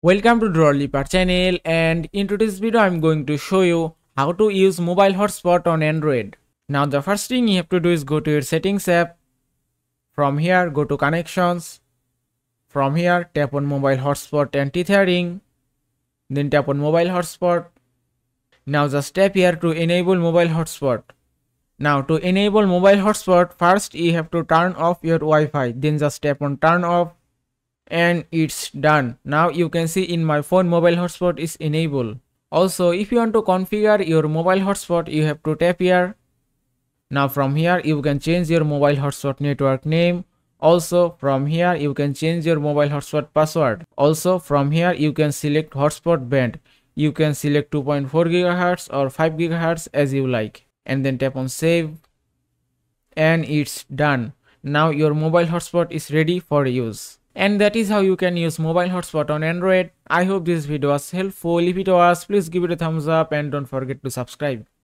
Welcome to Drawliper channel, and in today's video I'm going to show you how to use mobile hotspot on Android. Now the first thing you have to do is go to your settings app. From here go to connections. From here tap on mobile hotspot and tethering. Then tap on mobile hotspot. Now just tap here to enable mobile hotspot. Now to enable mobile hotspot, first you have to turn off your Wi-Fi. Then just tap on turn off. And it's done. Now you can see in my phone mobile hotspot is enabled. Also, if you want to configure your mobile hotspot, you have to tap here. Now from here you can change your mobile hotspot network name. Also from here you can change your mobile hotspot password. Also from here you can select hotspot band. You can select 2.4 GHz or 5 GHz as you like, and then tap on save, and it's done. Now your mobile hotspot is ready for use. And that is how you can use mobile hotspot on Android. I hope this video was helpful. If it was, please give it a thumbs up and don't forget to subscribe.